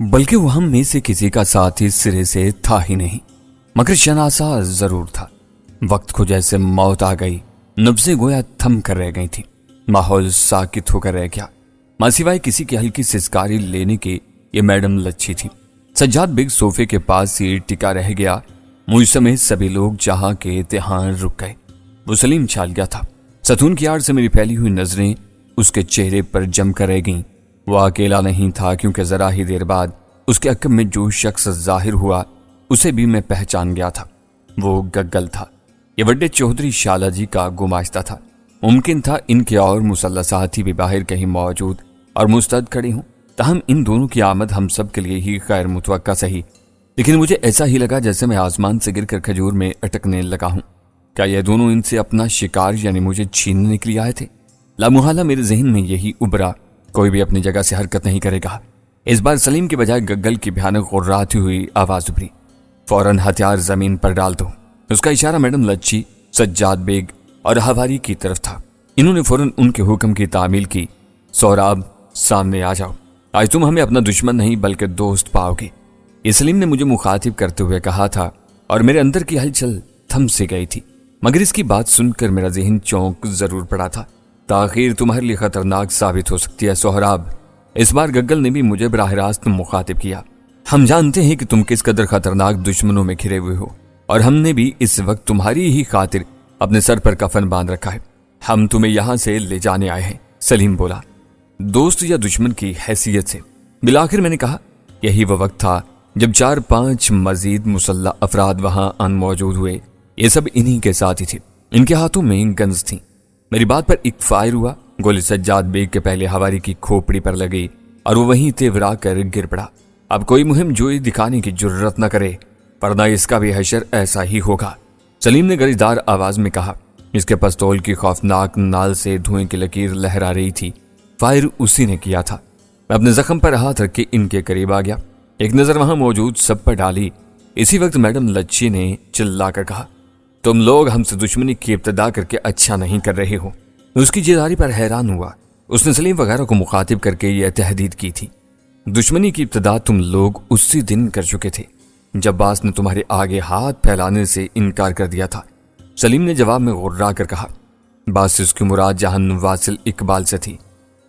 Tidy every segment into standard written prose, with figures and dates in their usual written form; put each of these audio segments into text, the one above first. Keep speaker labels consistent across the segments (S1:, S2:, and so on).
S1: बल्कि वो हम में से किसी का साथी सिरे से था ही नहीं, मगर शनासा जरूर था। वक्त को जैसे मौत आ गई, नब्ज़ें गोया थम कर रह गई थी। माहौल साकित होकर रह गया। मां सिवाय किसी की हल्की सिसकारी लेने के ये मैडम लच्छी थी। सज्जाद बेग सोफे के पास ही टिका रह गया। मुझ समेत सभी लोग जहां के तहां रुक गए। वो सलीम छाल गया था। सतून की आड़ से मेरी फैली हुई नजरें उसके चेहरे पर जमकर रह गईं। वो अकेला नहीं था, क्योंकि जरा ही देर बाद उसके अक्ब में जो शख्स जाहिर हुआ उसे भी मैं पहचान गया था। वो गग्गल था। ये वड्डे चौधरी शाला जी का गुमाश्ता था। मुमकिन था इनके और मुसल्लह साथी भी बाहर कहीं मौजूद और मुस्तैद खड़े हों, ताहम इन दोनों की आमद हम सब के लिए ही खैर मुतवक्का सही। लेकिन मुझे ऐसा ही लगा जैसे मैं आसमान से गिरकर खजूर में अटकने लगा हूं। क्या ये दोनों इनसे अपना शिकार यानी मुझे छीनने के लिए आए थे? लामुहाला मेरे जहन में यही उभरा, कोई भी अपनी जगह से हरकत नहीं करेगा। इस बार सलीम के बजाय गग्गल की भयानक गुर्राती हुई आवाज उभरी, फौरन हथियार जमीन पर डाल दो। उसका इशारा मैडम लच्छी, सज्जाद बेग और हवारी की तरफ था। इन्होंने फौरन उनके हुक्म की तामील की। सोहराब, सामने आ जाओ, आज तुम हमें अपना दुश्मन नहीं बल्कि दोस्त पाओगे। ये सलीम ने मुझे मुखातिब करते हुए कहा था और मेरे अंदर की हलचल थम सी गई थी। मगर इसकी बात सुनकर मेरा जहन चौंक जरूर पड़ा था। ताखीर तुम्हारे लिए खतरनाक साबित हो सकती है सोहराब। इस बार गग्गल ने भी मुझे बराह रास्त मुखातिब किया। हम जानते हैं कि तुम किस कदर खतरनाक दुश्मनों में घिरे हुए हो, और हमने भी इस वक्त तुम्हारी ही खातिर अपने सर पर कफन बांध रखा है। हम तुम्हें यहां से ले जाने आए हैं। सलीम बोला, दोस्त या दुश्मन की हैसियत से। बिलाखिर मैंने कहा, यही वह वक्त था जब 4-5 मजीद मुसल्लह अफराद वहां अन मौजूद हुए। ये सब इन्हीं के साथ ही थे। इनके हाथों में गन्स थी। मेरी बात पर एक फायर हुआ। गोली सज्जाद बेग के पहले हवारी की खोपड़ी पर लगी और वो वहीं तेवरा कर गिर पड़ा। अब कोई मुहिम जोई दिखाने की जुर्रत न करे, वरना इसका भी हशर ऐसा ही होगा। सलीम ने गरिदार आवाज में कहा। इसके पिस्तौल की खौफनाक नाल से धुएं की लकीर लहरा रही थी। फायर उसी ने किया था। मैं अपने जख्म पर हाथ रख के इनके करीब आ गया। एक नजर वहां मौजूद सब पर डाली। इसी वक्त मैडम लच्छी ने चिल्लाकर कहा, तुम लोग हमसे दुश्मनी की इब्तिदा करके अच्छा नहीं कर रहे हो। उसकी जिदारी पर हैरान हुआ। उसने सलीम वगैरह को मुखातिब करके यह तहदीद की थी, दुश्मनी की इब्तिदा तुम लोग उसी दिन कर चुके थे जब बास ने तुम्हारे आगे हाथ फैलाने से इनकार कर दिया था। सलीम ने जवाब में गुर्रा कर कहा, बास इसकी मुराद जहान वासिल इकबाल से थी।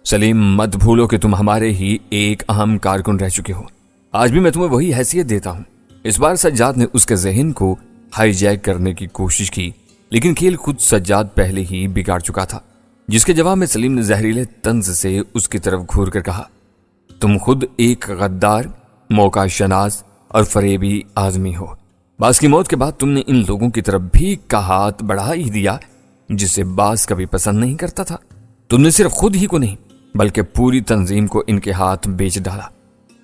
S1: सलीम, मत भूलो कि तुम हमारे ही एक अहम कारकुन रह चुके हो। आज भी मैं तुम्हें वही हैसियत देता हूं। इस बार सज्जाद ने उसके जहन को हाईजैक करने की कोशिश की, लेकिन खेल खुद सज्जाद पहले ही बिगाड़ चुका था। जिसके जवाब में सलीम ने जहरीले तंज से उसकी तरफ घूर कर कहा, तुम खुद एक गद्दार, मौका शनास और फरेबी आदमी हो। बास की मौत के बाद तुमने इन लोगों की तरफ भीख का हाथ बढ़ा ही दिया, जिसे बास कभी पसंद नहीं करता था। तुमने सिर्फ खुद ही को नहीं बल्कि पूरी तंजीम को इनके हाथ बेच डाला।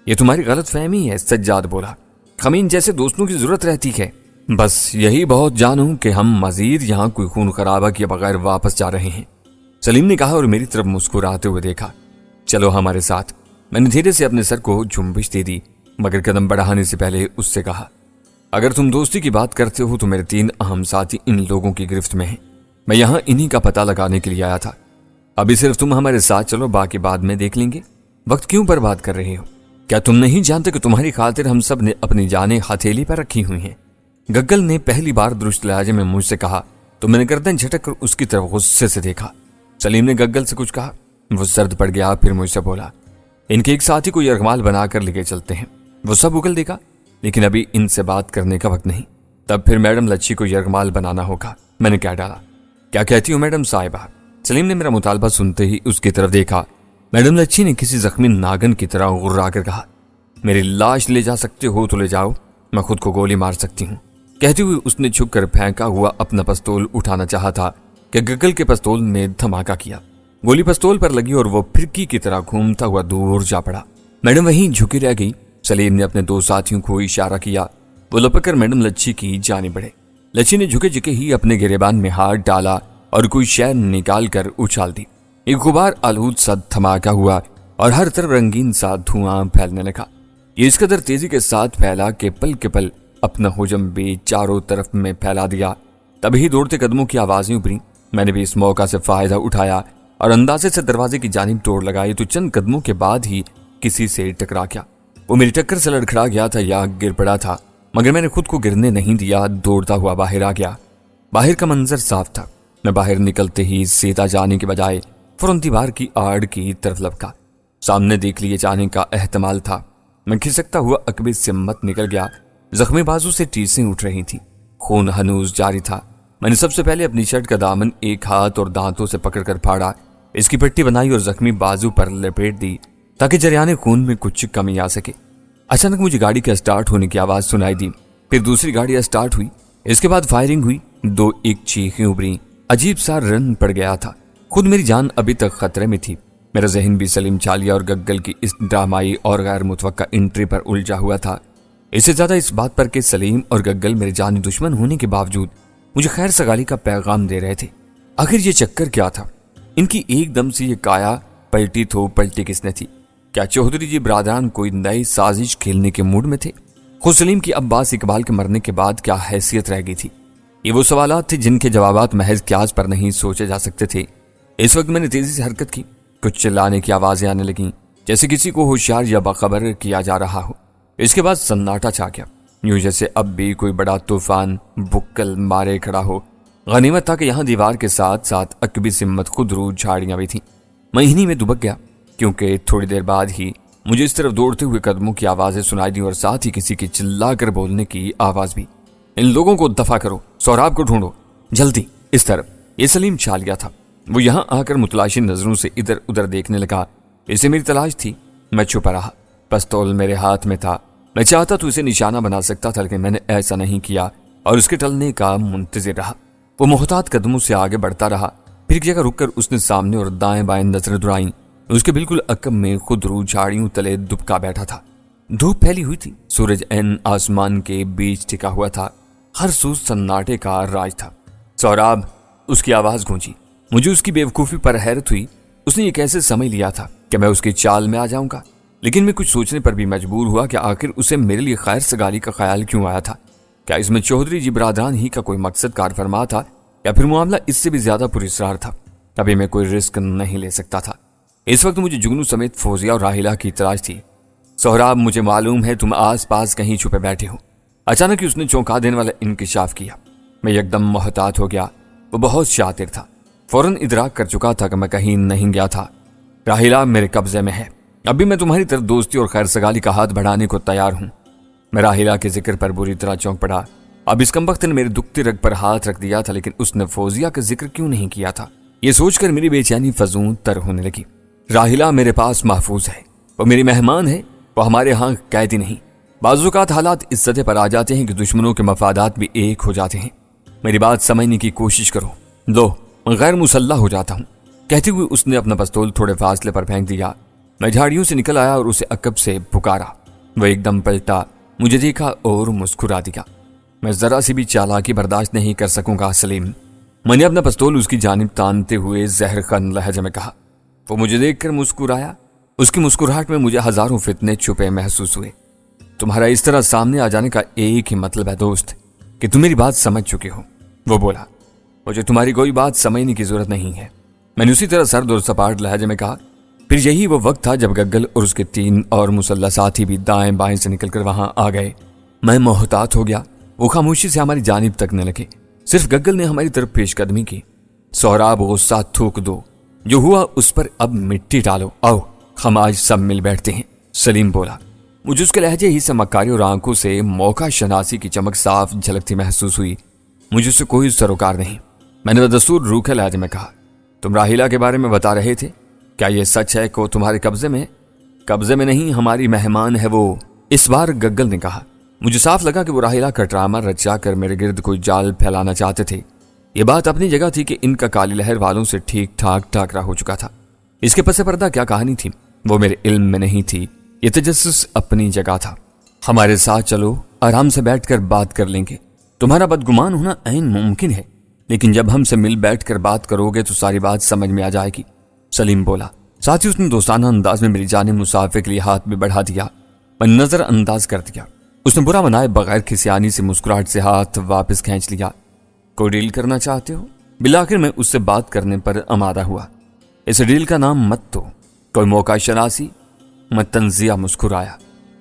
S1: ये तुम्हारी गलत फहमी है, सज्जाद बोला। खमीन जैसे दोस्तों की जरूरत रहती है। बस यही बहुत जानूं कि हम मजीद यहाँ कोई खून खराबा किए बगैर वापस जा रहे हैं। सलीम ने कहा और मेरी तरफ मुस्कुराते हुए देखा। चलो हमारे साथ। मैंने धीरे से अपने सर को झुंबिश दे दी, मगर कदम बढ़ाने से पहले उससे कहा, अगर तुम दोस्ती की बात करते हो तो मेरे 3 अहम साथी इन लोगों की गिरफ्त में हैं। मैं यहाँ इन्हीं का पता लगाने के लिए आया था। अभी सिर्फ तुम हमारे साथ चलो, बाकी बाद में देख लेंगे। वक्त क्यों बर्बाद कर रहे हो? क्या तुम नहीं जानते कि तुम्हारी खातिर हम सब ने अपनी जानें हथेली पर रखी हुई हैं? गग्गल ने पहली बार दुरुस्त लहजे में मुझसे कहा तो मैंने गर्दन झटक कर उसकी तरफ गुस्से से देखा। सलीम ने गग्गल से कुछ कहा। वो सर्द पड़ गया, फिर मुझसे बोला, इनके एक साथी को यरगमाल बनाकर लेके चलते हैं। वो सब उगल देगा, लेकिन अभी इनसे बात करने का वक्त नहीं। तब फिर मैडम लच्छी को यरगमाल बनाना होगा। मैंने क्या डाला? क्या कहती हो मैडम साहिबा? सलीम ने मेरा मुतालबा सुनते ही उसकी तरफ देखा। मैडम लच्छी ने किसी जख्मी नागन की तरह गुर्रा कर कहा, मेरी लाश ले जा सकते हो तो ले जाओ, मैं खुद को गोली मार सकती हूँ। कहते हुए उसने झुक कर फेंका हुआ अपना पिस्तौल उठाना चाहा था कि गग्गल के पिस्तौल ने धमाका किया। गोली पिस्तौल पर लगी और वो फिरकी की तरह घूमता हुआ दूर जा पड़ा। मैडम वहीं झुकी रह गई। सलीम ने अपने 2 साथियों को इशारा किया। वो लपक कर मैडम लच्छी की जाने बढ़े। लच्छी ने झुके झुके ही अपने गिरेबान में हाथ डाला और कोई शय निकाल कर उछाल दी। एक गुबार आलूद सा धमाका हुआ और हर तरफ रंगीन सा धुआं फैलने लगा। ये इस कदर तेजी के साथ फैला कि पल के पल अपना हुजम भी चारों तरफ में फैला दिया। तभी दौड़ते कदमों की आवाजें उभरी। मैंने भी इस मौका से फायदा उठाया और अंदाजे से दरवाजे की जानिब दौड़ लगाई तो चंद कदमों के बाद ही किसी से टकरा गया। وہ میری ٹکر سے لڑکھڑا گیا تھا یا گر پڑا تھا، مگر میں نے خود کو گرنے نہیں دیا، دوڑتا ہوا باہر آ گیا۔ باہر کا منظر صاف تھا۔ میں باہر نکلتے ہی سیدھا جانے کے بجائے فوراً دیوار کی آڑ کی طرف لپکا۔ سامنے دیکھ لیے جانے کا احتمال تھا۔ میں کھسکتا ہوا عقبے سے مت نکل گیا۔ زخمی بازو سے ٹیسیں اٹھ رہی تھی، خون ہنوز جاری تھا۔ میں نے سب سے پہلے اپنی شرٹ کا دامن ایک ہاتھ اور دانتوں سے پکڑ کر پھاڑا، اس کی پٹی بنائی اور زخمی بازو پر لپیٹ دی تاکہ جریان خون میں کچھ کمی آ سکے۔ اچانک مجھے گاڑی کے اسٹارٹ ہونے کی آواز سنائی دی، پھر دوسری گاڑی اسٹارٹ ہوئی، اس کے بعد فائرنگ ہوئی، دو ایک چیخیں ابھریں، عجیب سا رن پڑ گیا تھا۔ خود میری جان ابھی تک خطرے میں تھی۔ میرا ذہن بھی سلیم چالیا اور گگل کی اس ڈرامائی اور غیر متوقع انٹری پر الجھا ہوا تھا۔ اس سے زیادہ اس بات پر کہ سلیم اور گگل میرے جانی دشمن ہونے کے باوجود مجھے خیر سگالی کا پیغام دے رہے تھے۔ آخر یہ چکر کیا تھا؟ ان کی ایک دم سے یہ کایا پلٹی پلٹی کس نے تھی؟ کیا چودھری جی برادران کوئی نئی سازش کھیلنے کے موڈ میں تھے؟ خود سلیم کی عباس اقبال کے مرنے کے بعد کیا حیثیت رہ گئی تھی؟ یہ وہ سوالات تھے جن کے جوابات محض قیاس پر نہیں سوچے جا سکتے تھے۔ اس وقت میں نے تیزی سے حرکت کی، کچھ چلانے کی آوازیں آنے لگیں، جیسے کسی کو ہوشیار یا باخبر کیا جا رہا ہو۔ اس کے بعد سناٹا چھا گیا، یوں جیسے اب بھی کوئی بڑا طوفان بکل مارے کھڑا ہو۔ غنیمت تھا کہ یہاں دیوار کے ساتھ ساتھ عقبی سمت خود رو جھاڑیاں بھی تھیں۔ میں انہی میں دبک گیا، کیونکہ تھوڑی دیر بعد ہی مجھے اس طرف دوڑتے ہوئے قدموں کی آوازیں سنائی دیں اور ساتھ ہی کسی کی چلا کر بولنے کی آواز بھی۔ ان لوگوں کو دفع کرو، سہراب کو ڈھونڈو، جلدی اس طرف۔ یہ سلیم چالیا تھا۔ وہ یہاں آ کر متلاشی نظروں سے ادھر ادھر دیکھنے لگا۔ اسے میری تلاش تھی۔ میں چھپا رہا، پستول میرے ہاتھ میں تھا۔ میں چاہتا تو اسے نشانہ بنا سکتا تھا، لیکن میں نے ایسا نہیں کیا اور اس کے ٹلنے کا منتظر رہا۔ وہ محتاط قدموں سے آگے بڑھتا رہا، پھر ایک جگہ رک کر اس نے سامنے اور دائیں بائیں نظریں دورائیں۔ اس کے بالکل عقب میں خود رو جھاڑیوں تلے دبکا بیٹھا تھا۔ دھوپ پھیلی ہوئی تھی، سورج عین آسمان کے بیچ ٹکا ہوا تھا، ہر سو سناٹے کا راج تھا۔ سہراب، اس کی آواز گونجی۔ مجھے اس کی بیوقوفی پر حیرت ہوئی۔ اس نے یہ کیسے سمجھ لیا تھا کہ میں اس کی چال میں آ جاؤں گا؟ لیکن میں کچھ سوچنے پر بھی مجبور ہوا کہ آخر اسے میرے لیے خیر سگالی کا خیال کیوں آیا تھا؟ کیا اس میں چودھری جی برادران ہی کا کوئی مقصد کار فرما تھا، یا پھر معاملہ اس سے بھی زیادہ پراسرار تھا؟ ابھی میں کوئی رسک نہیں لے سکتا تھا۔ اس وقت مجھے جگنو سمیت فوزیہ اور راحیلہ کی تلاش تھی۔ سہراب، مجھے معلوم ہے تم آس پاس کہیں چھپے بیٹھے ہو۔ اچانک اس نے چونکا دینے والا انکشاف کیا۔ میں یکدم محتاط ہو گیا۔ وہ بہت شاطر تھا، فوراً ادراک کر چکا تھا کہ میں کہیں نہیں گیا تھا۔ راحیلہ میرے قبضے میں ہے، ابھی میں تمہاری طرف دوستی اور خیر سگالی کا ہاتھ بڑھانے کو تیار ہوں۔ میں راحیلہ کے ذکر پر بری طرح چونک پڑا۔ اب اس کمبخت نے میری دکھتی رگ پر ہاتھ رکھ دیا تھا، لیکن اس نے فوزیہ کا ذکر کیوں نہیں کیا تھا؟ یہ سوچ کر میری بے چینی فزوں تر ہونے لگی۔ راحیلہ میرے پاس محفوظ ہے، وہ میری مہمان ہے، وہ ہمارے ہاں قیدی نہیں۔ بعض اوقات حالات اس سطح پر آ جاتے ہیں کہ دشمنوں کے مفادات بھی ایک ہو جاتے ہیں۔ میری بات سمجھنے کی کوشش کرو، دو میں غیر مسلح ہو جاتا ہوں۔ کہتے ہوئے اس نے اپنا پستول تھوڑے فاصلے پر پھینک دیا۔ میں جھاڑیوں سے نکل آیا اور اسے عقب سے پکارا۔ وہ ایک دم پلٹا، مجھے دیکھا اور مسکرا دیا۔ میں ذرا سی بھی چالاکی برداشت نہیں کر سکوں گا سلیم، میں نے اپنا پستول اس کی جانب تانتے ہوئے زہر خن لہجے میں کہا۔ وہ مجھے دیکھ کر مسکرایا۔ اس کی مسکراہٹ میں مجھے ہزاروں فتنے چھپے محسوس ہوئے۔ تمہارا اس طرح سامنے آ جانے کا ایک ہی مطلب ہے دوست، کہ تم میری بات سمجھ چکے ہو، وہ بولا۔ مجھے تمہاری کوئی بات سمجھنے کی ضرورت نہیں ہے، میں نے اسی طرح سرد اور سپاٹ لہجے میں کہا۔ پھر یہی وہ وقت تھا جب گگل اور اس کے 3 اور مسلح ساتھی بھی دائیں بائیں سے نکل کر وہاں آ گئے۔ میں محتاط ہو گیا۔ وہ خاموشی سے ہماری جانب تکنے لگے۔ صرف گگل نے ہماری طرف پیش قدمی کی۔ سہراب، غصہ تھوک دو، جو ہوا اس پر اب مٹی ڈالو، آؤ ہم آج سب مل بیٹھتے ہیں، سلیم بولا۔ مجھے اس کے لہجے ہی سے مکاری اور آنکھوں سے موقع شناسی کی چمک صاف جھلکتی محسوس ہوئی۔ مجھے اس سے کوئی سروکار نہیں۔ میں نے بدستور روکھے لہجے میں کہا، تم راحیلہ کے بارے میں بتا رہے تھے، کیا یہ سچ ہے کہ وہ تمہارے قبضے میں ہے؟ قبضے میں نہیں، ہماری مہمان ہے وہ، اس بار گگل نے کہا۔ مجھے صاف لگا کہ وہ راحیلہ کا ڈرامہ رچا کر میرے گرد کوئی جال پھیلانا چاہتے تھے۔ یہ بات اپنی جگہ تھی کہ ان کا کالی لہر والوں سے ٹھیک ٹھاک ٹاکرا ہو چکا تھا۔ اس کے پس پردہ کیا کہانی تھی وہ میرے علم میں نہیں تھی۔ یہ تجسس اپنی جگہ تھا۔ ہمارے ساتھ چلو، آرام سے بیٹھ کر بات کر لیں گے۔ تمہارا بدگمان ہونا عین ممکن ہے، لیکن جب ہم سے مل بیٹھ کر بات کرو گے تو ساری بات سمجھ میں آ جائے گی، سلیم بولا۔ ساتھ ہی اس نے دوستانہ انداز میں میری جانب مسافر کے لیے ہاتھ بھی بڑھا دیا۔ میں نظر انداز کر دیا۔ اس نے برا منائے بغیر کھسیانی سے مسکراہٹ سے ہاتھ واپس کھینچ لیا۔ کوئی ڈیل کرنا چاہتے ہو؟ بالآخر میں اس سے بات کرنے پر آمادہ ہوا۔ اس ڈیل کا نام مت تو کوئی موقع شناسی؟ میں تنزیہ مسکرایا۔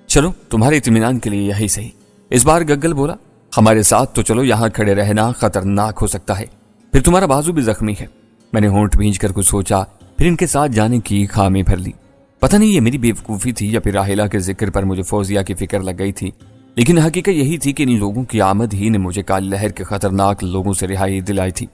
S1: चलो तुम्हारे इत्मीनान के लिए यही सही। इस बार गग्गल बोला, हमारे साथ तो चलो, यहाँ खड़े रहना खतरनाक हो सकता है, फिर तुम्हारा बाजू भी जख्मी है। मैंने होंठ भींच कर कुछ सोचा, फिर इनके साथ जाने की खामी भर ली। पता नहीं ये मेरी बेवकूफ़ी थी या फिर राहिला के जिक्र पर मुझे फौजिया की फिक्र लग गई थी, लेकिन हकीकत यही थी कि इन लोगों की आमद ही ने मुझे काली लहर के खतरनाक लोगों से रिहाई दिलाई थी।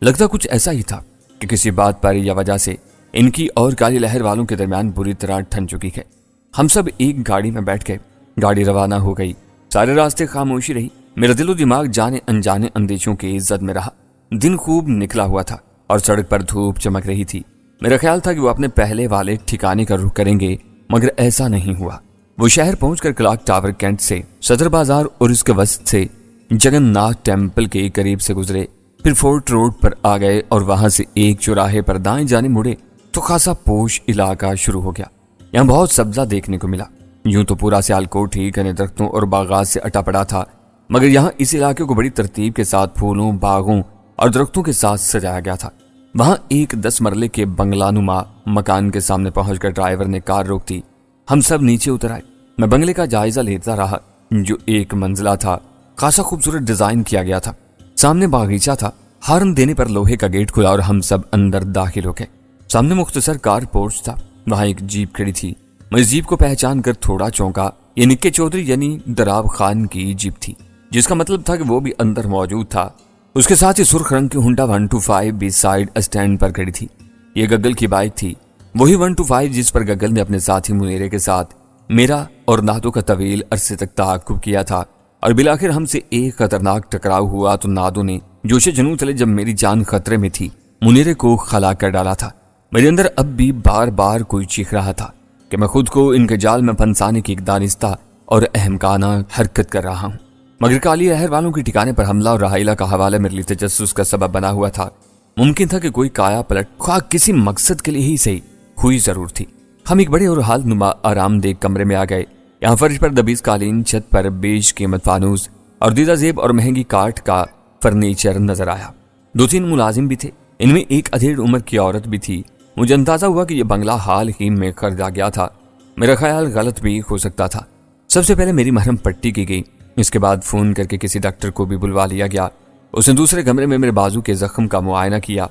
S1: लगता कुछ ऐसा ही था कि किसी बात पर या वजह से इनकी और काली लहर वालों के दरमियान बुरी तरह ठन चुकी है। हम सब एक गाड़ी में बैठ गए, गाड़ी रवाना हो गई। सारे रास्ते खामोशी रही। मेरा दिलो दिमाग जाने अनजाने अंदेशों की इज्जत में रहा। दिन खूब निकला हुआ था और सड़क पर धूप चमक रही थी। मेरा ख्याल था कि वो अपने पहले वाले ठिकाने का रुख करेंगे, मगर ऐसा नहीं हुआ। वो शहर पहुंचकर क्लॉक टावर कैंट से, सदर बाजार और इसके वस्त से जगन्नाथ टेम्पल के करीब से गुजरे, फिर फोर्ट रोड पर आ गए और वहां से एक चौराहे पर दाएं जाने मुड़े तो खासा पोश इलाका शुरू हो गया। यहाँ बहुत सब्जा देखने को मिला। यूं तो पूरा सियालकोट ही घने दरख्तों और बागात से अटा पड़ा था, मगर यहाँ इस इलाके को बड़ी तरतीब के साथ फूलों, बागों और दरख्तों के साथ सजाया गया था। वहां एक 10 मरले के बंगलानुमा मकान के सामने पहुंचकर ड्राइवर ने कार रोक दी। हम सब नीचे उतर आए। मैं बंगले का जायजा लेता रहा, जो एक मंजिला था, खासा खूबसूरत डिजाइन किया गया था। सामने बागीचा था। हॉर्न देने पर लोहे का गेट खुला और हम सब अंदर दाखिल हो गए। सामने मुख्तसर कार पोर्च था। वहां एक जीप खड़ी थी। मैं इस जीप को पहचान कर थोड़ा चौंका। ये निक्के चौधरी यानी दराब खान की जीप थी, जिसका मतलब था कि वो भी अंदर मौजूद था। उसके साथ ही सुर्ख रंग की हुंडा 125 भी साइड स्टैंड पर खड़ी थी। ये गग्गल की बाइक थी, वही 125 जिस पर गग्गल ने अपने साथी मुनीरे के साथ मेरा और नादो का तवील अरसे तक ताक़ुब किया था। और बिलाखिर हमसे एक खतरनाक टकराव हुआ तो नादो ने जोशे जनू तले, जब मेरी जान खतरे में थी, मुनीरे को खला कर डाला था। मेरे अंदर अब भी बार बार कोई चीख रहा था कि मैं खुद को इनके जाल में फंसाने की एक दानिस्ता और अहमकाना हरकत कर रहा हूँ। मगर काली लहर वालों के ठिकाने पर हमला और राहिला का हवाला मेरे लिए तजस्सुस का सबब बना हुआ था। मुमकिन था कि कोई काया पलट ख्वाह किसी मकसद के लिए ही सही हुई जरूर थी। हम एक बड़े और हाल नुमा आरामदेह कमरे में आ गए। यहाँ फर्श पर दबीज कालीन, छत पर बेश कीमत फानूस और दीदा जेब और महंगी काठ का फर्नीचर नजर आया। 2-3 मुलाजिम भी थे। इनमें एक अधेड़ उम्र की औरत भी थी। मुझे अंदाजा हुआ कि यह बंगला हाल ही में खरीदा गया था। मेरा ख्याल गलत भी हो सकता था। सबसे पहले मेरी मरहम पट्टी की गई। इसके बाद फोन करके किसी डॉक्टर को भी बुलवा लिया गया। उसने दूसरे कमरे में मेरे बाजू के जख्म का मुआयना किया।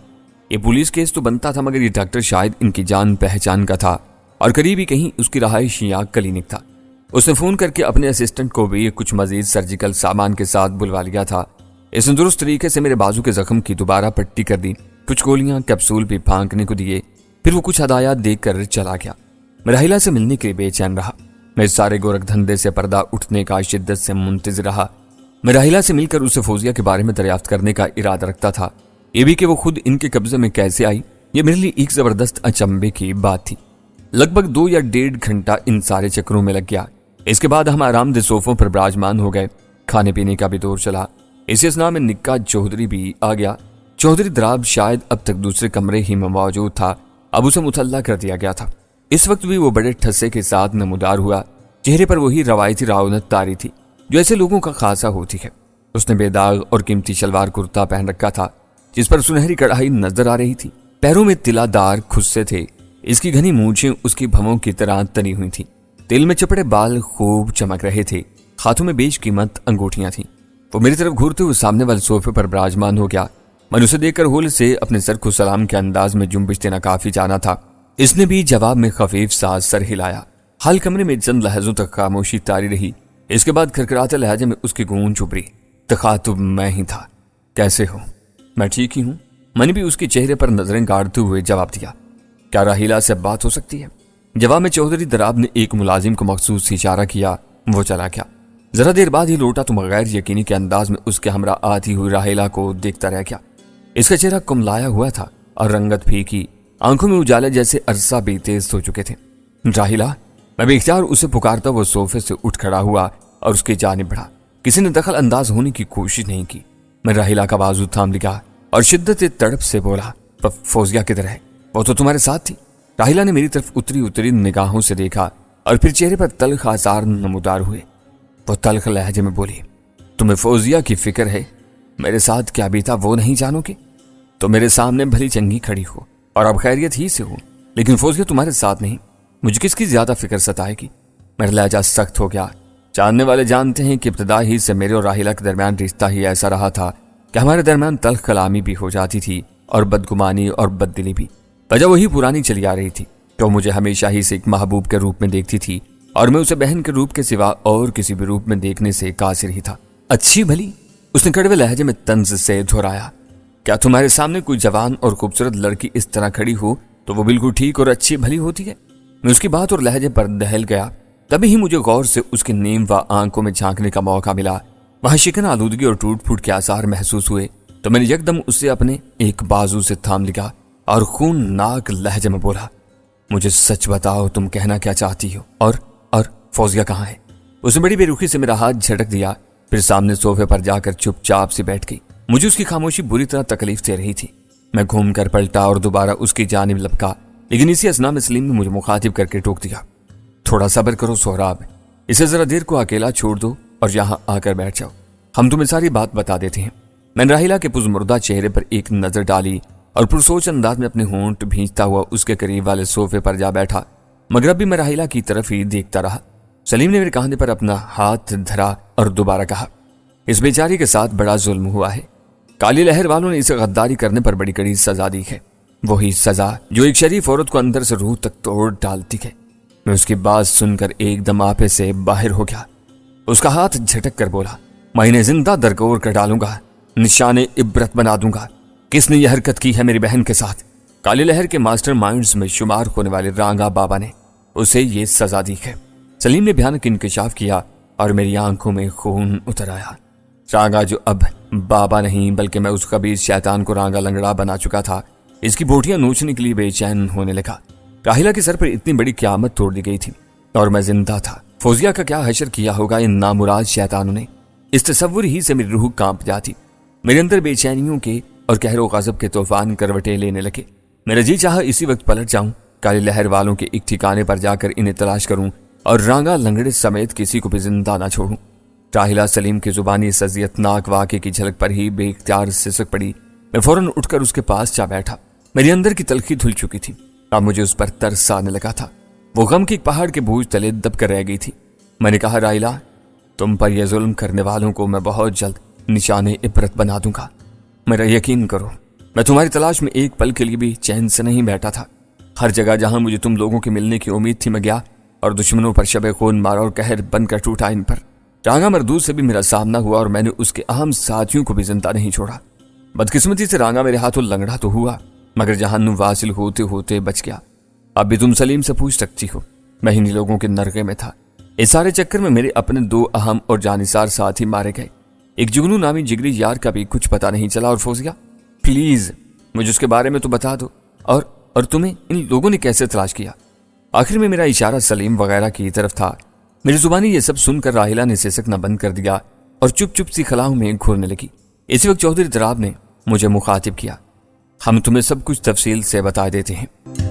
S1: ये पुलिस केस तो बनता था, मगर ये डॉक्टर शायद इनकी जान पहचान का था और करीब ही कहीं उसकी रहाइश या क्लिनिक था। उसने फोन करके अपने असिस्टेंट को भी कुछ मजीद सर्जिकल सामान के साथ बुलवा लिया था। इसने दुरुस्त तरीके से मेरे बाजू के जख्म की दोबारा पट्टी कर दी। कुछ गोलियां, कैप्सूल भी फांकने को दिए। फिर वो कुछ हदायत देख कर चला गया। मैं राहिला से मिलने के लिए बेचैन रहा। मैं इस सारे गोरख धंधे से पर्दा उठने का शिद्दत से मुंतज़िर रहा। मैं राहिला से मिलकर उसे फौजिया के बारे में दरियाफ्त करने का इरादा रखता था। ये भी कि वो खुद इनके कब्जे में कैसे आई, ये मेरे लिए एक जबरदस्त अचंभे की बात थी। लगभग 2 या 1.5 घंटा इन सारे चक्रों में लग गया। इसके बाद हम आरामदेह सोफों पर विराजमान हो गए। खाने पीने का भी दौर चला। इस असना में निक्का चौधरी भी आ गया। चौधरी दराब शायद अब तक दूसरे कमरे ही में मौजूद था। अब उसे मुतल्ला कर दिया गया था। इस वक्त भी वो बड़े ठस्से के साथ नमूदार हुआ। चेहरे पर वही रवायती रौनक तारी थी जो ऐसे लोगों का खासा होती है। उसने बेदाग और कीमती शलवार कुर्ता पहन रखा था, जिस पर सुनहरी कढ़ाई नजर आ रही थी। पैरों में तिलादार खुस्से थे। इसकी घनी मूंछें उसकी भवों की तरह तनी हुई थी। तेल में चपड़े बाल खूब चमक रहे थे। हाथों में बेशकीमत अंगूठियां थीं। वो मेरी तरफ घूरते हुए सामने वाले सोफे पर विराजमान हो गया। मैंने उसे देखकर होल से अपने सर को सलाम के अंदाज में जुम्बिश देना काफी जाना था। इसने भी जवाब में खफीफ सा सर हिलाया। हाल कमरे में चंद लहजों तक खामोशी तारी रही। इसके बाद खरखराते लहजे में उसकी गूंज उभरी। तखातुब मैं ही था। कैसे हो? मैं ठीक ही हूँ। मैंने भी उसके चेहरे पर नजरें गाड़ते हुए जवाब दिया। क्या राहिला से बात हो सकती है? जवाब में चौधरी दराब ने एक मुलाजिम को मखसूस इशारा किया। वो चला गया। जरा देर बाद ही लौटा तो गैर यकीनी के अंदाज में उसके हमरा आती हुई राहिला को देखता रह गया। इसका चेहरा कुमलाया हुआ था और रंगत फीकी, आंखों में उजाले जैसे अरसा भी तेज हो चुके थे। राहिला, मैं बेख्तियार उसे पुकारता वो सोफे से उठ खड़ा हुआ और उसकी जानिब बढ़ा। किसी ने दखल अंदाज होने की कोशिश नहीं की। मैं राहिला का बाजू थाम लिया और शिद्दत तड़प से बोला, फौजिया किधर है? वो तो तुम्हारे साथ थी। राहिला ने मेरी तरफ उतरी निगाहों से देखा और फिर चेहरे पर तल्ख आसार नमूदार हुए। वो तल्ख लहजे में बोली, तुम्हें फौजिया की फिक्र है? मेरे साथ क्या बीता वो नहीं जानोगे? तो मेरे सामने भली चंगी खड़ी हो और अब खैरियत ही से हो, लेकिन फौजिया तुम्हारे साथ नहीं। मुझे किसकी ज्यादा फिक्र सताएगी? میرا لہجہ سخت ہو گیا۔ جاننے والے جانتے ہیں کہ ابتدا ہی سے میرے اور راحیلہ کے درمیان رشتہ ہی ایسا رہا تھا کہ ہمارے درمیان تلخ کلامی بھی ہو جاتی تھی اور بدگمانی اور بددلی بھی۔ وجہ وہی پرانی چلی آ رہی تھی کہ وہ مجھے ہمیشہ ہی سے ایک محبوب کے روپ میں دیکھتی تھی اور میں اسے بہن کے روپ کے سوا اور کسی بھی روپ میں دیکھنے سے قاصر ہی تھا۔ اچھی بھلی، اس نے کڑوے لہجے میں طنز سے دہرایا، کیا تمہارے سامنے کوئی جوان اور خوبصورت لڑکی اس طرح کھڑی ہو تو وہ بالکل ٹھیک اور اچھی بھلی ہوتی ہے؟ میں اس کی بات اور لہجے پر دہل گیا۔ تبھی ہی مجھے غور سے اس کی نیم و آنکھوں میں جھانکنے کا موقع ملا۔ وہاں شکن آلودگی اور ٹوٹ پھوٹ کے آثار محسوس ہوئے تو میں نے یکدم اسے اپنے ایک بازو سے تھام لیا اور خونناک لہجے میں بولا، مجھے سچ بتاؤ، تم کہنا کیا چاہتی ہو؟ اور فوزیہ کہاں ہے؟ اس نے بڑی بے رخی سے میرا ہاتھ جھٹک دیا، پھر سامنے صوفے پر جا کر چپ چاپ سے بیٹھ گئی۔ مجھے اس کی خاموشی بری طرح تکلیف دے رہی تھی۔ میں گھوم کر پلٹا اور دوبارہ اس کی جانب لپکا، لیکن اسی اثناء میں سلیم نے مجھے مخاطب کر کے ٹوک دیا، تھوڑا صبر کرو سہراب، اسے ذرا دیر کو اکیلا چھوڑ دو اور یہاں آ کر بیٹھ جاؤ، ہم تمہیں ساری بات بتا دیتے ہیں۔ میں نے راحیلہ کے پزمردہ چہرے پر ایک نظر ڈالی اور پرسوچ انداز میں اپنے ہونٹ بھینچتا ہوا اس کے قریب والے صوفے پر جا بیٹھا، مگر اب بھی میں راحیلہ کی طرف ہی دیکھتا رہا۔ سلیم نے میرے کاندھے پر اپنا ہاتھ دھرا اور دوبارہ کہا، اس بیچاری کے ساتھ بڑا ظلم ہوا ہے، کالی لہر والوں نے اسے غداری کرنے پر بڑی کڑی سزا دی ہے، وہی سزا جو ایک شریف عورت کو اندر سے روح تک توڑ ڈالتی ہے۔ میں اس کی بات سن کر ایک دم آپے سے باہر ہو گیا۔ اس کا ہاتھ جھٹک کر بولا، میں انہیں زندہ درگور کر ڈالوں گا، نشان عبرت بنا دوں گا۔ کس نے یہ حرکت کی ہے میری بہن کے ساتھ؟ کالی لہر کے ماسٹر مائنڈز میں شمار ہونے والے رانگا بابا نے اسے یہ سزا دی ہے۔ سلیم نے بھیانک انکشاف کیا اور میری آنکھوں میں خون اتر آیا۔ رانگا جو اب بابا نہیں بلکہ میں اس خبیث شیطان کو رانگا لنگڑا بنا چکا تھا، اس کی بوٹیاں نوچنے کے لیے بے چین ہونے لگا۔ راحیلہ کے سر پر اتنی بڑی قیامت توڑ دی گئی تھی اور میں زندہ تھا۔ فوزیہ کا کیا حشر کیا ہوگا ان نامراد شیطانوں نے؟ اس تصور ہی سے میری روح کانپ جاتی، میرے اندر بے چینیوں کے اور قہر و غضب کے طوفان کروٹیں لینے لگے۔ میرا جی چاہا اسی وقت پلٹ جاؤں، کالی لہر والوں کے ایک ٹھکانے پر جا کر انہیں تلاش کروں اور رانگا لنگڑے سمیت کسی کو بھی زندہ نہ چھوڑوں۔ راحیلہ سلیم کی زبانی اس اذیتناک واقعے کی جھلک پر ہی بے اختیار سسک پڑی۔ میں فوراً اٹھ کر اس کے پاس جا بیٹھا۔ میری اندر کی تلخی دھل چکی تھی، اب مجھے اس پر ترس آنے لگا تھا۔ وہ غم کے ایک پہاڑ کے بوجھ تلے دب کر رہ گئی تھی۔ میں نے کہا، راحیلہ، تم پر یہ ظلم کرنے والوں کو میں بہت جلد نشان عبرت بنا دوں گا۔ میرا یقین کرو، میں تمہاری تلاش میں ایک پل کے لیے بھی چین سے نہیں بیٹھا تھا۔ ہر جگہ جہاں مجھے تم لوگوں کے ملنے کی امید تھی میں گیا اور دشمنوں پر شب خون مارا اور قہر بن کر ٹوٹا ان پر۔ رانگا مردود سے بھی میرا سامنا ہوا اور میں نے اس کے اہم ساتھیوں کو بھی زندہ نہیں چھوڑا۔ بدقسمتی سے رانگا میرے ہاتھوں لنگڑا تو ہوا مگر جہنم واصل ہوتے ہوتے بچ گیا۔ اب بھی تم سلیم سے پوچھ سکتی ہو، میں انہی لوگوں کے نرغے میں تھا۔ اس سارے چکر میں میرے اپنے دو اہم اور جانثار ساتھی مارے گئے، ایک جگنو نامی جگری یار کا بھی کچھ پتا نہیں چلا۔ اور فوزیہ، پلیز مجھے اس کے بارے میں تو بتا دو، اور تمہیں ان لوگوں نے کیسے تلاش کیا؟ آخر میں میرا اشارہ سلیم وغیرہ کی طرف تھا۔ میری زبانی یہ سب سن کر راحیلہ نے سسکنا بند کر دیا اور چپ چپ سی خلاؤں میں گھورنے لگی۔ اسی وقت چودھری تراب نے مجھے مخاطب کیا، ہم تمہیں سب کچھ تفصیل سے بتا دیتے ہیں۔